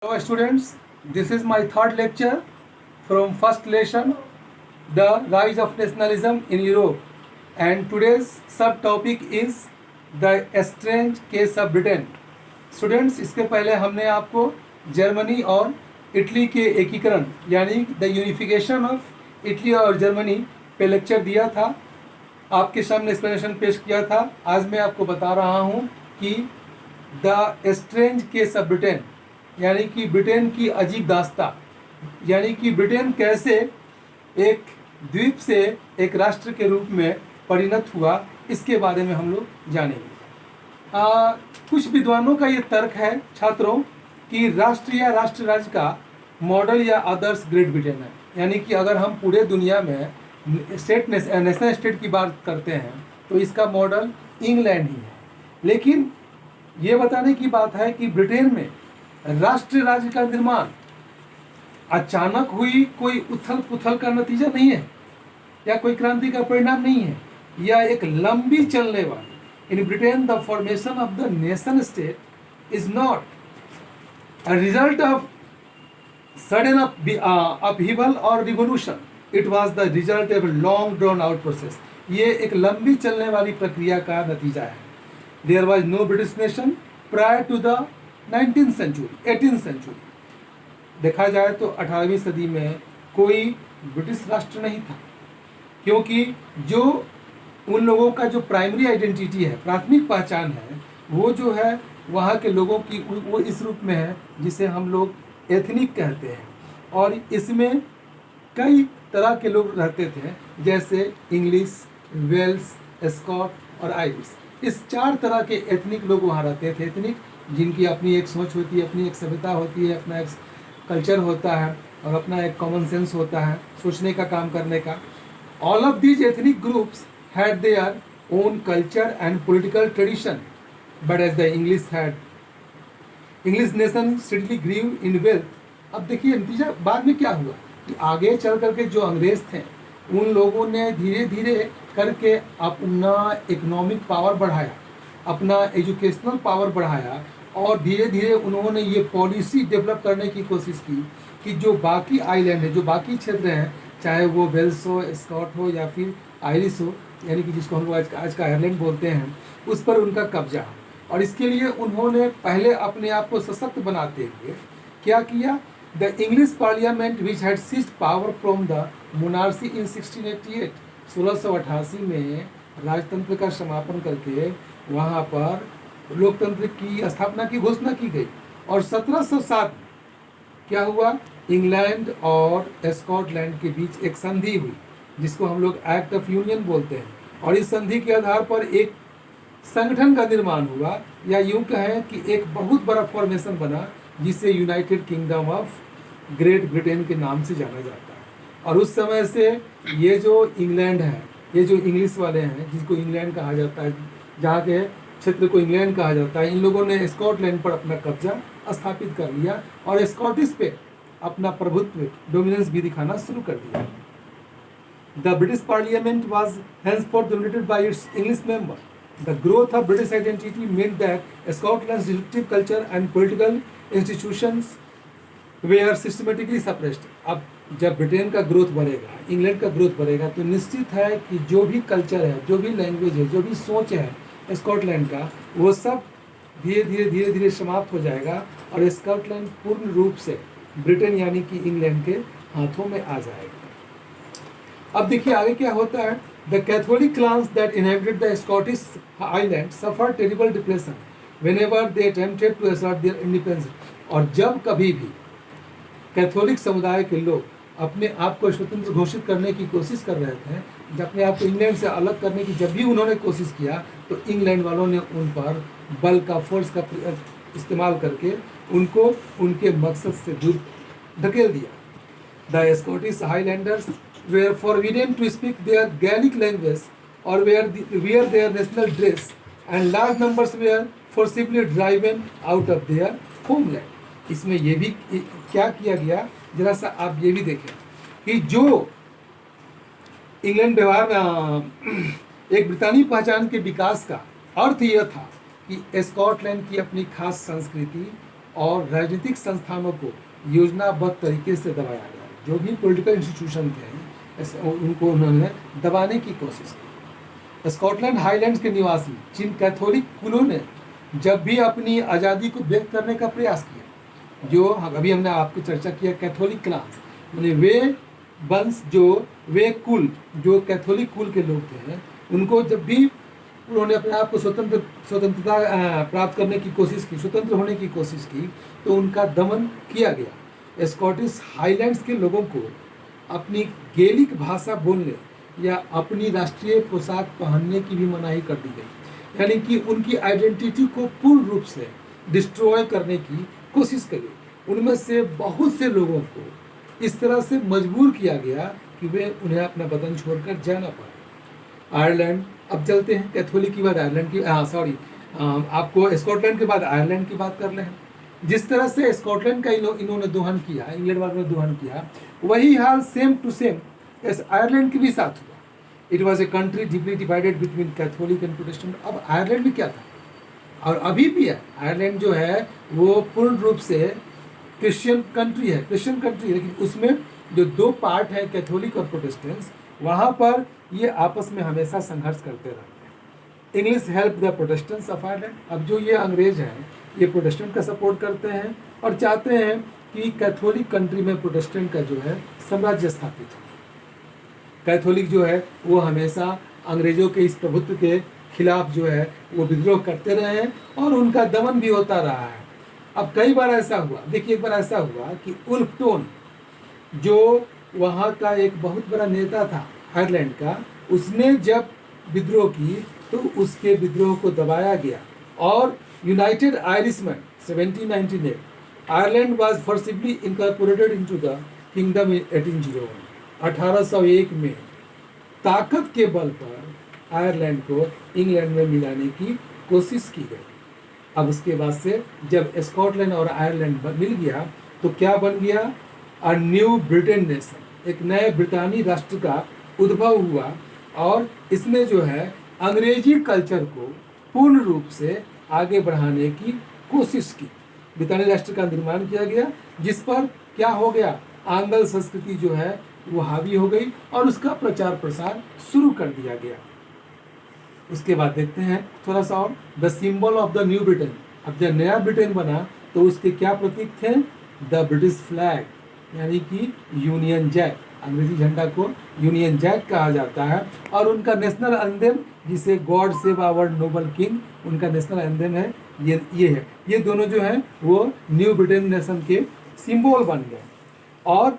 Hello students, this is my third lecture from first lesson, the rise of nationalism in Europe, and today's subtopic is the strange case of Britain. Students, इसके पहले हमने आपको Germany और Italy के एकीकरण यानी the unification of Italy और Germany पे लेक्चर दिया था, आपके सामने एक्सप्लेनेशन पेश किया था। आज मैं आपको बता रहा हूँ कि the strange case of Britain यानी कि ब्रिटेन की अजीब दास्ता, यानी कि ब्रिटेन कैसे एक द्वीप से एक राष्ट्र के रूप में परिणत हुआ, इसके बारे में हम लोग जानेंगे। कुछ विद्वानों का ये तर्क है छात्रों कि राष्ट्र या राष्ट्र राज्य का मॉडल या आदर्श ग्रेट ब्रिटेन है, यानी कि अगर हम पूरे दुनिया में नेशनल स्टेट की बात करते हैं तो इसका मॉडल इंग्लैंड ही है। लेकिन ये बताने की बात है कि ब्रिटेन में राष्ट्र राज्य का निर्माण अचानक हुई कोई उथल पुथल का नतीजा नहीं है या कोई क्रांति का परिणाम नहीं है, यह एक लंबी चलने वाली। In Britain the formation of the nation state is not a result of sudden upheaval or revolution, it was the result of long drawn out process. ये एक लंबी चलने वाली प्रक्रिया का नतीजा है। There was no British nation prior to the 19th century 18th century. देखा जाए तो 18वीं सदी में कोई ब्रिटिश राष्ट्र नहीं था, क्योंकि जो उन लोगों का जो प्राइमरी आइडेंटिटी है, प्राथमिक पहचान है, वो जो है वहाँ के लोगों की वो इस रूप में है जिसे हम लोग एथनिक कहते हैं, और इसमें कई तरह के लोग रहते थे, जैसे इंग्लिश, वेल्स, स्कॉट और आयरिश। इस 4 तरह के एथनिक लोग वहाँ रहते थे। एथनिक जिनकी अपनी एक सोच होती है, अपनी एक सभ्यता होती है, अपना एक कल्चर होता है और अपना एक कॉमन सेंस होता है सोचने का, काम करने का। All of these ethnic groups had their own culture and political tradition, but as the English nation steadily grew in wealth. अब देखिए नतीजा बाद में क्या हुआ कि आगे चल करके जो अंग्रेज थे उन लोगों ने धीरे धीरे करके अपना इकोनॉमिक पावर बढ़ाया, अपना एजुकेशनल पावर बढ़ाया, और धीरे धीरे उन्होंने ये पॉलिसी डेवलप करने की कोशिश की कि जो बाकी आइलैंड है, जो बाकी क्षेत्र हैं, चाहे वो वेल्स हो, स्कॉट हो या फिर आयरिश हो, यानी कि जिसको हम लोग आज का आयरलैंड बोलते हैं, उस पर उनका कब्जा हो। और इसके लिए उन्होंने पहले अपने आप को सशक्त बनाते हुए क्या किया, the English parliament which had seized power from the monarchy in 1688, 1688 में राजतंत्र का समापन करके वहाँ पर लोकतंत्र की स्थापना की घोषणा की गई। और 1707 क्या हुआ, इंग्लैंड और स्कॉटलैंड के बीच एक संधि हुई जिसको हम लोग एक्ट ऑफ यूनियन बोलते हैं, और इस संधि के आधार पर एक संगठन का निर्माण हुआ, या यूं कहें कि एक बहुत बड़ा फॉर्मेशन बना जिसे United kingdom of great Britain के नाम से जाना जाता है। और उस समय से ये जो इंग्लैंड है, ये जो इंग्लिश वाले हैं जिसको इंग्लैंड कहा जाता है, जहाँ के क्षेत्र को इंग्लैंड कहा जाता है, इन लोगों ने स्कॉटलैंड पर अपना कब्जा स्थापित कर लिया और स्कॉटिश पे अपना प्रभुत्व, डोमिनेंस भी दिखाना शुरू कर दिया। The British parliament was henceforth dominated by its English member. The growth of British identity meant that Scotland's distinctive culture and political institutions were systematically suppressed. अब जब ब्रिटेन का ग्रोथ बढ़ेगा, इंग्लैंड का ग्रोथ बढ़ेगा, तो निश्चित है कि जो भी कल्चर है, जो भी लैंग्वेज है, जो भी सोच है स्कॉटलैंड का, वो सब धीरे धीरे समाप्त हो जाएगा और स्कॉटलैंड पूर्ण रूप से ब्रिटेन यानी कि इंग्लैंड के हाथों में आ जाएगा। अब देखिए आगे क्या होता है। The Catholic clans that inhabited the Scottish island suffer terrible depression whenever they attempted to assert their independence. और जब कभी भी कैथोलिक समुदाय के लोग अपने आप को स्वतंत्र घोषित करने की कोशिश कर रहे थे, जब अपने आप को इंग्लैंड से अलग करने की जब भी उन्होंने कोशिश किया, तो इंग्लैंड वालों ने उन पर बल का, फोर्स का इस्तेमाल करके उनको उनके मकसद से दूर ढकेल दिया। The Scottish highlanders were forbidden to speak their Gaelic language or wear their national dress, and large numbers were forcibly driven out of their homeland. इसमें ये भी क्या किया गया, जरा सा आप ये भी देखें कि जो इंग्लैंड व्यवहार में एक ब्रितानी पहचान के विकास का अर्थ यह था कि स्कॉटलैंड की अपनी खास संस्कृति और राजनीतिक संस्थानों को योजनाबद्ध तरीके से दबाया गया। जो भी पॉलिटिकल इंस्टीट्यूशन थे उनको उन्होंने दबाने की कोशिश की। स्कॉटलैंड हाईलैंड्स के निवासी जिन कैथोलिक कुलों ने जब भी अपनी आज़ादी को व्यक्त करने का प्रयास किया, जो अभी हमने आपकी चर्चा किया कैथोलिक क्लास, यानी वे कुल जो कैथोलिक कुल के लोग थे, उनको जब भी उन्होंने अपने आप को स्वतंत्रता प्राप्त करने की कोशिश की, स्वतंत्र होने की कोशिश की, तो उनका दमन किया गया। स्कॉटिश हाईलैंड्स के लोगों को अपनी गेलिक भाषा बोलने या अपनी राष्ट्रीय पोशाक पहनने की भी मनाही कर दी गई, यानी कि उनकी आइडेंटिटी को पूर्ण रूप से डिस्ट्रॉय करने की कोशिश करी। उनमें से बहुत से लोगों को इस तरह से मजबूर किया गया कि वे उन्हें अपना वतन छोड़कर जाना पड़ा। आयरलैंड, अब चलते हैं कैथोलिक की बाद आयरलैंड की, आपको स्कॉटलैंड के बाद आयरलैंड की बात कर ले हैं। जिस तरह से स्कॉटलैंड का इन्होंने दोहन किया, इंग्लैंड वालों ने दोहन किया, वही हाल सेम टू सेम आयरलैंड के भी साथ हुआ। It was a country deeply divided between Catholic and Protestant. अब आयरलैंड में क्या था, और अभी भी है, आयरलैंड जो है वो पूर्ण रूप से क्रिश्चियन कंट्री है, लेकिन उसमें जो दो पार्ट है कैथोलिक और प्रोटेस्टेंट्स, वहाँ पर ये आपस में हमेशा संघर्ष करते रहते हैं। English help the Protestants of Ireland. अब जो ये अंग्रेज हैं ये प्रोटेस्टेंट का सपोर्ट करते हैं और चाहते हैं कि कैथोलिक कंट्री में प्रोटेस्टेंट का जो है साम्राज्य स्थापित हो। कैथोलिक जो है वो हमेशा अंग्रेजों के इस प्रभुत्व के खिलाफ जो है वो विद्रोह करते रहे हैं और उनका दमन भी होता रहा है। अब कई बार ऐसा हुआ, देखिए एक बार ऐसा हुआ कि उल्फ टोन जो वहाँ का एक बहुत बड़ा नेता था आयरलैंड का, उसने जब विद्रोह की तो उसके विद्रोह को दबाया गया और United Irishmen 1798 Ireland was forcibly incorporated into the kingdom in 1801। 1801 में ताकत के बल पर आयरलैंड को इंग्लैंड में मिलाने की कोशिश की गई। अब उसके बाद से जब स्कॉटलैंड और आयरलैंड मिल गया तो क्या बन गया, अ न्यू ब्रिटेन नेशन, एक नए ब्रिटानी राष्ट्र का उद्भव हुआ और इसने जो है अंग्रेजी कल्चर को पूर्ण रूप से आगे बढ़ाने की कोशिश की। ब्रिटानी राष्ट्र का निर्माण किया गया जिस पर क्या हो गया, आंग्ल संस्कृति जो है वो हावी हो गई और उसका प्रचार प्रसार शुरू कर दिया गया। उसके बाद देखते हैं थोड़ा सा और, the symbol of the new Britain. अब जब नया ब्रिटेन बना तो उसके क्या प्रतीक थे, द ब्रिटिश फ्लैग, यानी कि यूनियन जैक। अंग्रेजी झंडा को यूनियन जैक कहा जाता है और उनका नेशनल एंथम जिसे God save our noble king, उनका नेशनल एंथम है ये है। ये दोनों जो है वो न्यू ब्रिटेन नेशन के सिंबल बन गए। और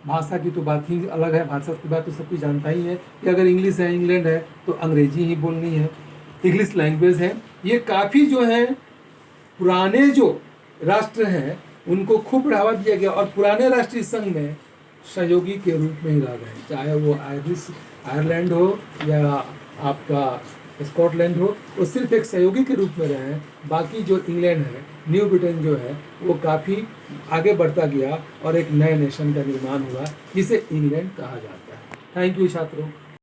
भाषा की तो बात ही अलग है, भाषा की बात तो सब कुछ जानता ही है कि अगर इंग्लिश है, इंग्लैंड है तो अंग्रेजी ही बोलनी है, इंग्लिश लैंग्वेज है। ये काफ़ी जो है पुराने जो राष्ट्र हैं उनको खूब बढ़ावा दिया गया और पुराने राष्ट्रीय संघ में सहयोगी के रूप में ही रह गए, चाहे वो आयरलैंड हो या आपका स्कॉटलैंड हो, वो सिर्फ एक सहयोगी के रूप में रहे हैं। बाकी जो इंग्लैंड है, न्यू ब्रिटेन जो है वो काफ़ी आगे बढ़ता गया और एक नए नेशन का निर्माण हुआ जिसे इंग्लैंड कहा जाता है। थैंक यू छात्रों।